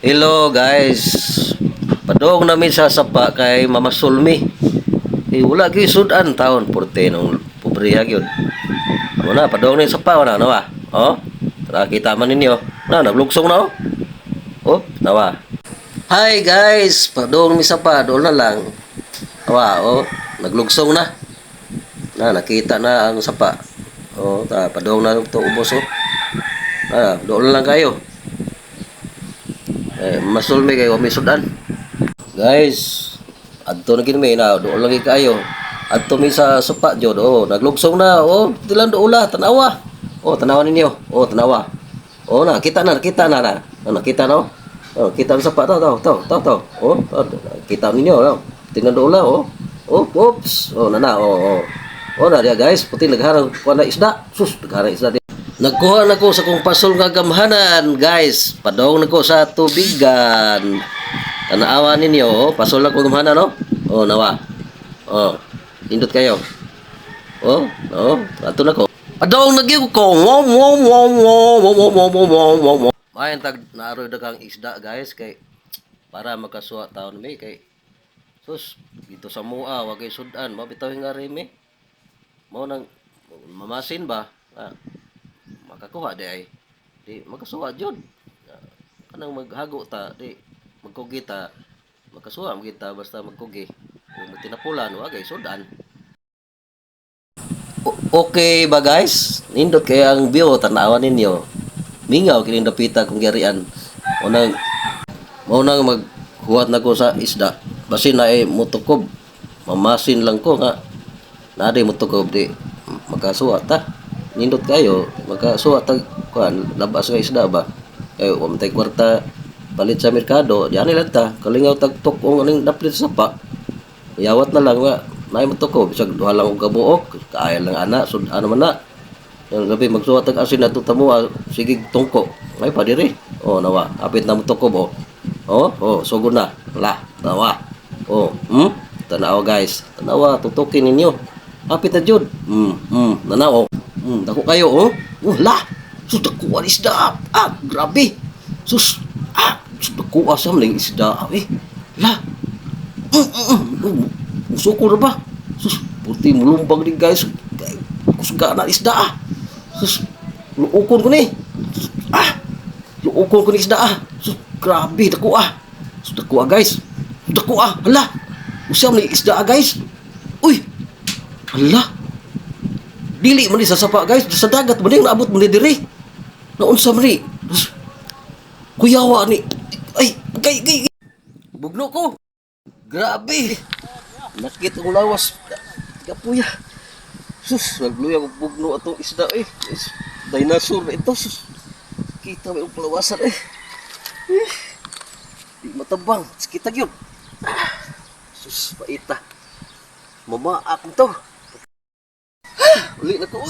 Hello guys. Padong namin sa sapa kay Mama Sulmi. Wala gyud sudan taon 14 nung pobrehya gyud. Amo na padong ni sapa na nawa. Oh. Tara kita man ninyo. Naglugsong na oh. Oh, nawa. Hi guys, padong mi sapa dol na lang. Nawa oh, naglugsong na. Nakita na ang sapa. Oh, padong na to ubos oh. Dol na lang kayo. Masulmi kayo may sudan. Guys, adto na kinmi na doon lagi kayo. Adto mi sa sapa jud. Oh, naglugsong na. Oh, dilan doula tanawa. Oh, tanawa ninyo. Oh, tanawa. Oh, nakita na. Nakita no. Oh, kita sa sapa to. Oh, kita ninyo no. Tingnan doula oh. Oh, oops. Oh, nana. Oh. Oh, na dia guys, puti nagharang kuan na isda. Sus, nagharang isda. Nagkuha na ko sa kong pasol nga gamhanan, guys. Padong na ko sa tubigan. Tanaawa ninyo, oh. Pasol na ko gamhanan, no? Oh, nawa. Oh, indot kayo. Oh, ato na ko. Padong nagyo ko. Mayan tag naaroy daghang isda, guys, kay para makasuwa taon mi kay sus dito sa mua wagay sudan, mabitaw nga rimi. Mao nang mamasin ba? Makakuha di magkasuwa jud kanang maghago ta di magkugi ta makasuwa magita basta magkugi kung tinapulan wagay sudan. Okay ba guys, nindot kay ang view tanawan ninyo mingaw kini dapita kung garian mo nang maghuwat na ko sa isda basin na mutukob mamasin lang ko nga na di mutukob di makasuwa ta. Nindot kayo magkasuwa tag kuan labas nga isda ba kay wa tay kwarta palit sa merkado diyan nila ta kalingaw tag tukong aning daplit sa sapa yawat na lang nga nay mo tuko bisag duha lang og kabuok kaaya lang ana sud ano man na gabi magsuwa tag asin na tutamo sige tungko ay pa diri oh nawa apit na mo tuko bo oh sugod na la nawa oh tanawa guys tanawa tutukin ninyo apit na jud nanaw dako kayo oh. Wala. Sus dako ang isda. Grabe. Sus dako asam lang isda La. Suko na ba? Sus puti mulumbang din guys. Kusga na isda Sus luukon ko ni. Luukon ko ni isda Sus grabe dako Sus dako guys. Dako hala. Usam ni isda guys. Uy. Hala. Dili man sa sapa guys, sa dagat man naabot man diri. Naunsa man ni? Kuyawa ni. Ay, gay. Bugno ko. Grabe. Nakit ang lawas. Gapuya. Sus, nagluya ko bugno atong isda Dinosaur na ito. Sus. Kita may palawasan Di matabang. Kita gyud. Sus, paita. Mamaak to. Uli na ko,